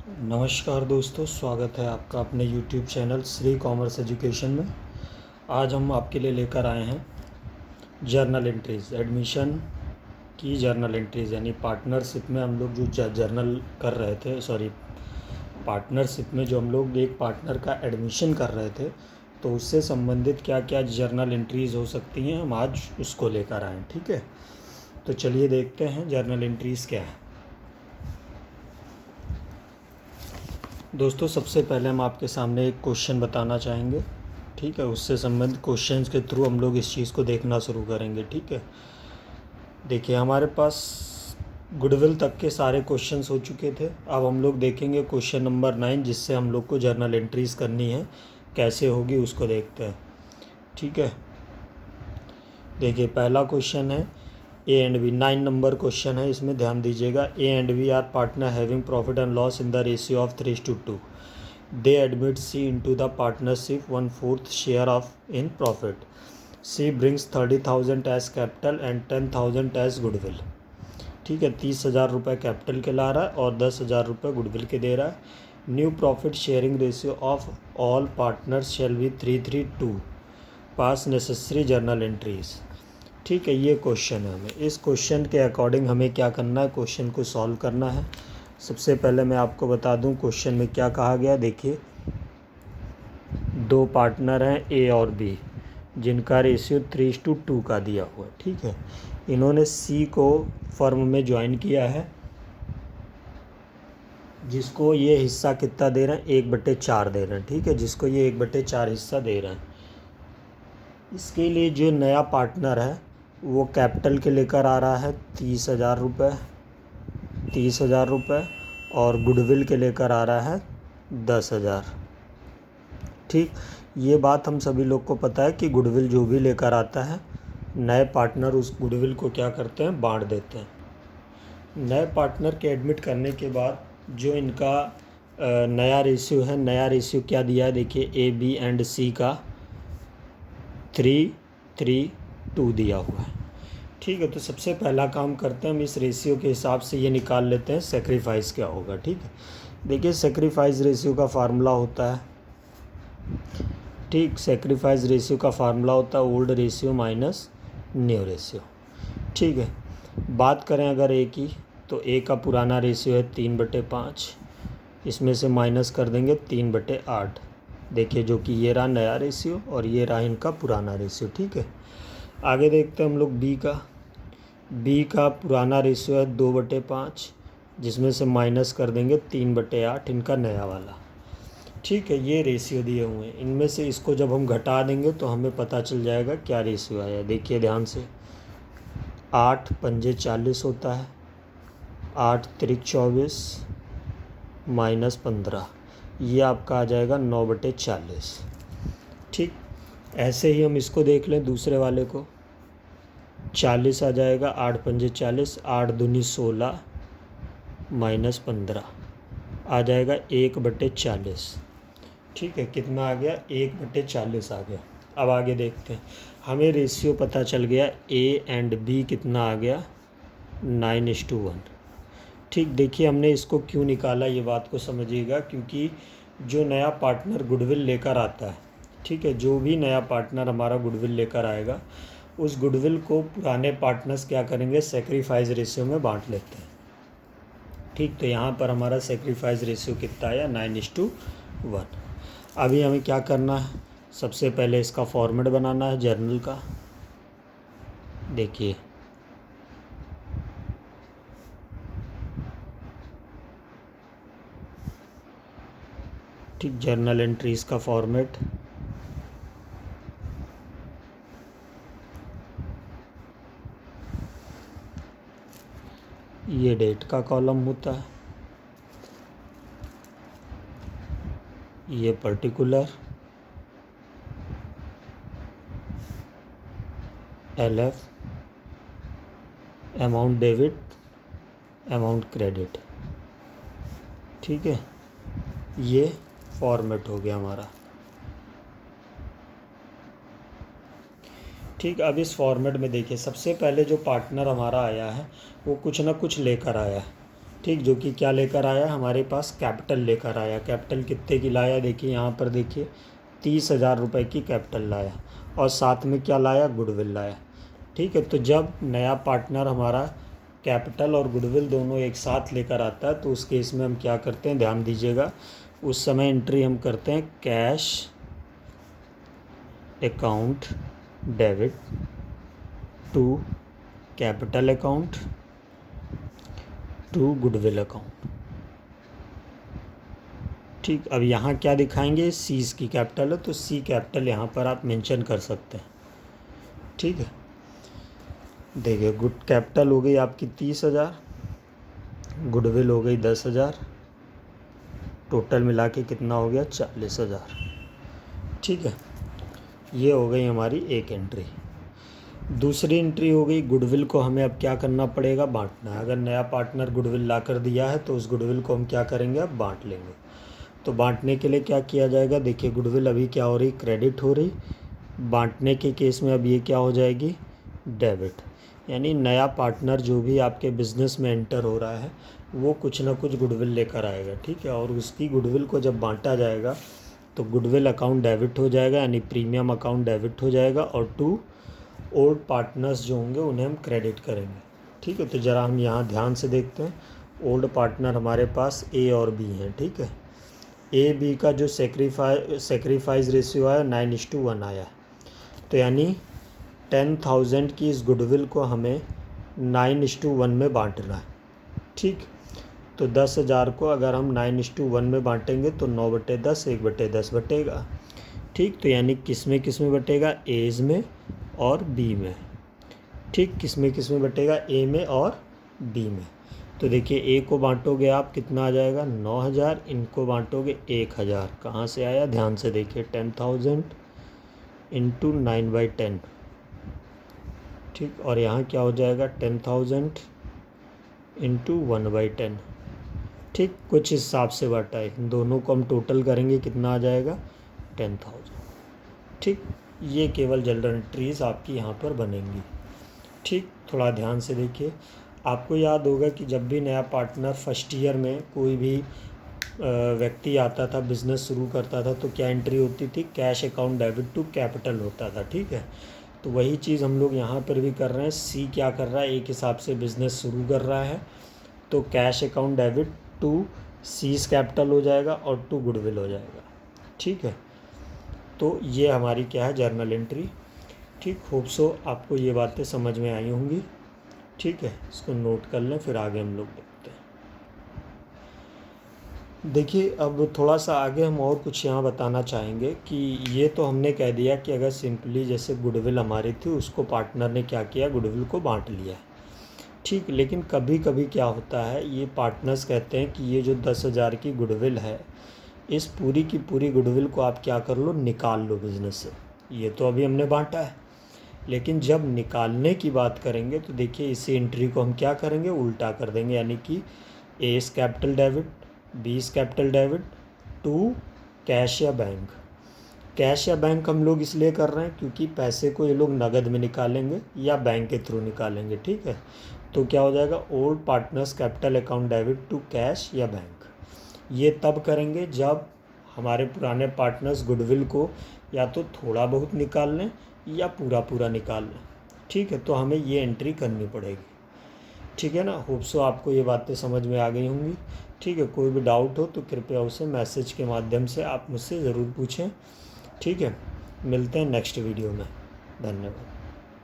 नमस्कार दोस्तों, स्वागत है आपका अपने YouTube channel Shri commerce education में। आज हम आपके लिए लेकर आए हैं जर्नल एंट्रीज़, एडमिशन की जर्नल एंट्रीज़, यानी पार्टनरशिप में हम लोग जो जर्नल कर रहे थे, पार्टनरशिप में जो हम लोग एक पार्टनर का एडमिशन कर रहे थे, तो उससे संबंधित क्या क्या जर्नल एंट्रीज़ हो सकती हैं, हम आज उसको लेकर आए। ठीक है, तो चलिए देखते हैं जर्नल एंट्रीज़ क्या है। दोस्तों, सबसे पहले हम आपके सामने एक क्वेश्चन बताना चाहेंगे। ठीक है, उससे संबंधित क्वेश्चंस के थ्रू हम लोग इस चीज़ को देखना शुरू करेंगे। ठीक है, देखिए हमारे पास गुडविल तक के सारे क्वेश्चंस हो चुके थे। अब हम लोग देखेंगे क्वेश्चन नंबर 9, जिससे हम लोग को जर्नल एंट्रीज़ करनी है। कैसे होगी उसको देखते हैं। ठीक है, देखिए पहला क्वेश्चन है A and B, 9 number question है, इसमें ध्यान दीजिएगा। A and B are partner having profit and loss in the ratio of 3:2. They admit C into the partnership 1/4 share of in profit. C brings 30,000 as capital and 10,000 as goodwill. ठीक है, 30,000 रुपये capital के ला रहा है और 10,000 रुपये goodwill के दे रहा है। New profit sharing ratio of all partners shall be 3:2. Pass necessary journal entries. ठीक है, ये क्वेश्चन है। हमें इस क्वेश्चन के अकॉर्डिंग हमें क्या करना है, क्वेश्चन को सॉल्व करना है। सबसे पहले मैं आपको बता दूं क्वेश्चन में क्या कहा गया। देखिए, दो पार्टनर हैं ए और बी, जिनका रेशियो 3:2 का दिया हुआ है। ठीक है, इन्होंने सी को फर्म में ज्वाइन किया है, जिसको ये हिस्सा कितना दे रहे हैं, 1/4 दे रहे हैं। ठीक है, जिसको ये 1/4 हिस्सा दे रहे हैं। इसके लिए जो नया पार्टनर है वो कैपिटल के लेकर आ रहा है 30,000 रुपये, 30,000 रुपये, और गुडविल के लेकर आ रहा है 10,000। ठीक, ये बात हम सभी लोग को पता है कि गुडविल जो भी लेकर आता है, नए पार्टनर उस गुडविल को क्या करते हैं, बांट देते हैं। नए पार्टनर के एडमिट करने के बाद जो इनका नया रेशियो है, नया रेशियो क्या दिया है, देखिए ए बी एंड सी का 3:2 दिया हुआ है। ठीक है, तो सबसे पहला काम करते हैं हम, इस रेशियो के हिसाब से ये निकाल लेते हैं सेक्रीफाइस क्या होगा। ठीक है, देखिए सेक्रीफाइस रेशियो का फार्मूला होता है, ठीक, सेक्रीफाइस रेशियो का फार्मूला होता है old ratio minus new ratio. ठीक है, बात करें अगर ए की, तो ए का पुराना रेशियो है 3/5, इसमें से माइनस कर देंगे 3/8। देखिए, जो कि ये रहा नया रेशियो और ये रहा इनका पुराना रेशियो। ठीक है, आगे देखते हैं हम लोग बी का पुराना रेशियो है 2/5, जिसमें से माइनस कर देंगे 3/8, इनका नया वाला। ठीक है, ये रेशियो दिए हुए हैं, इनमें से इसको जब हम घटा देंगे तो हमें पता चल जाएगा क्या रेशियो आया। देखिए ध्यान से, 8 पंजे 40 होता है, 8 त्रिक 24 माइनस 15, ये आपका आ जाएगा 9/40। ठीक, ऐसे ही हम इसको देख लें, दूसरे वाले को 40 आ जाएगा, 8 पंजे 40, 8 दूनी 16 माइनस 15 आ जाएगा 1/40। ठीक है, कितना आ गया, 1/40 आ गया। अब आगे देखते हैं, हमें रेशियो पता चल गया ए एंड बी कितना आ गया, 9:1। ठीक, देखिए हमने इसको क्यों निकाला, ये बात को समझिएगा, क्योंकि जो नया पार्टनर गुडविल लेकर आता है, ठीक है, जो भी नया पार्टनर हमारा गुडविल लेकर आएगा, उस गुडविल को पुराने पार्टनर्स क्या करेंगे, सेक्रीफाइस रेशियो में बांट लेते हैं। ठीक, तो यहाँ पर हमारा सेक्रीफाइस रेशियो कितना आया, 9:1। अभी हमें क्या करना है, सबसे पहले इसका फॉर्मेट बनाना है जर्नल का। देखिए, ठीक, जर्नल एंट्रीज़ का फॉर्मेट, ये डेट का कॉलम होता है, ये particular, LF, amount debit, amount credit. ठीक है, ये फॉर्मेट हो गया हमारा। ठीक, अब इस फॉर्मेट में देखिए, सबसे पहले जो पार्टनर हमारा आया है वो कुछ ना कुछ लेकर आया है। ठीक, जो कि क्या लेकर आया, हमारे पास कैपिटल लेकर आया। कैपिटल कितने की लाया, देखिए यहाँ पर देखिए 30,000 रुपये की कैपिटल लाया, और साथ में क्या लाया, गुडविल लाया। ठीक है, तो जब नया पार्टनर हमारा कैपिटल और गुडविल दोनों एक साथ लेकर आता है तो उस केस में हम क्या करते हैं, ध्यान दीजिएगा, उस समय एंट्री हम करते हैं cash account debit to capital account to goodwill account. ठीक, अब यहाँ क्या दिखाएंगे, सीज की कैपिटल है तो सी कैपिटल यहाँ पर आप मेंशन कर सकते हैं। ठीक है, देखिए गुड कैपिटल हो गई आपकी 30,000, गुडविल हो गई 10,000, टोटल मिला के कितना हो गया, 40,000। ठीक है, ये हो गई हमारी एक एंट्री। दूसरी एंट्री हो गई, गुडविल को हमें अब क्या करना पड़ेगा, बांटना है। अगर नया पार्टनर गुडविल ला कर दिया है तो उस गुडविल को हम क्या करेंगे, अब बांट लेंगे। तो बांटने के लिए क्या किया जाएगा, देखिए गुडविल अभी क्या हो रही, क्रेडिट हो रही, बांटने के केस में अब ये क्या हो जाएगी, डेबिट। यानी नया पार्टनर जो भी आपके बिज़नेस में एंटर हो रहा है वो कुछ ना कुछ गुडविल लेकर आएगा। ठीक है, और उसकी गुडविल को जब बांटा जाएगा तो गुडविल अकाउंट डेबिट हो जाएगा, यानी प्रीमियम अकाउंट डेबिट हो जाएगा, और टू ओल्ड पार्टनर्स जो होंगे उन्हें हम क्रेडिट करेंगे। ठीक है, तो ज़रा हम यहाँ ध्यान से देखते हैं। ओल्ड पार्टनर हमारे पास ए और बी हैं। ठीक है, ए बी का जो सेक्रीफाइस रेशियो आया 9:1 आया, तो यानी 10,000 की इस गुडविल को हमें 9:1 में बांटना है। ठीक, तो 10,000 को अगर हम 9:1 में बांटेंगे तो 9/10 1/10 बटेगा। ठीक, तो यानी किस में बटेगा, एज में और बी में। ठीक, किस में बटेगा, ए में और बी में। तो देखिए ए को बांटोगे आप कितना आ जाएगा, 9,000, इनको बांटोगे 1,000, कहाँ से आया, ध्यान से देखिए 10,000 इंटू 9/10। ठीक, और यहाँ क्या हो जाएगा, 10,000 इंटू 1/10। ठीक, कुछ हिसाब से बांटा है, इन दोनों को हम टोटल करेंगे कितना आ जाएगा, 10,000। ठीक, ये केवल जनरल एंट्रीज आपकी यहाँ पर बनेंगी। ठीक, थोड़ा ध्यान से देखिए, आपको याद होगा कि जब भी नया पार्टनर फर्स्ट ईयर में कोई भी व्यक्ति आता था, बिज़नेस शुरू करता था, तो क्या एंट्री होती थी, cash account debit to capital होता था। ठीक है, तो वही चीज़ हम लोग यहाँ पर भी कर रहे हैं। सी क्या कर रहा है, एक हिसाब से बिज़नेस शुरू कर रहा है, तो cash account debit to C's capital हो जाएगा और टू गुडविल हो जाएगा। ठीक है, तो ये हमारी क्या है, जर्नल एंट्री। ठीक, होप सो आपको ये बातें समझ में आई होंगी। ठीक है, इसको नोट कर लें, फिर आगे हम लोग देखते हैं। देखिए अब थोड़ा सा आगे हम और कुछ यहाँ बताना चाहेंगे कि ये तो हमने कह दिया कि अगर सिंपली जैसे गुडविल हमारी थी, उसको पार्टनर ने क्या किया, गुडविल को बांट लिया। ठीक, लेकिन कभी कभी क्या होता है, ये पार्टनर्स कहते हैं कि ये जो 10,000 की गुडविल है, इस पूरी की पूरी गुडविल को आप क्या कर लो, निकाल लो बिज़नेस से। ये तो अभी हमने बांटा है, लेकिन जब निकालने की बात करेंगे तो देखिए इसी एंट्री को हम क्या करेंगे, उल्टा कर देंगे, यानी कि ए इस कैपिटल डेबिट, बी इस कैपिटल डेबिट टू कैश या बैंक। कैश या बैंक हम लोग इसलिए कर रहे हैं क्योंकि पैसे को ये लोग नगद में निकालेंगे या बैंक के थ्रू निकालेंगे। ठीक है, तो क्या हो जाएगा, old partners capital account debit to cash या बैंक। ये तब करेंगे जब हमारे पुराने पार्टनर्स गुडविल को या तो थोड़ा बहुत निकाल लें या पूरा निकाल लें। ठीक है, तो हमें ये एंट्री करनी पड़ेगी। ठीक है ना, होप सो आपको ये बातें समझ में आ गई होंगी। ठीक है, कोई भी डाउट हो तो कृपया उसे मैसेज के माध्यम से आप मुझसे ज़रूर पूछें। ठीक है, मिलते हैं नेक्स्ट वीडियो में, धन्यवाद।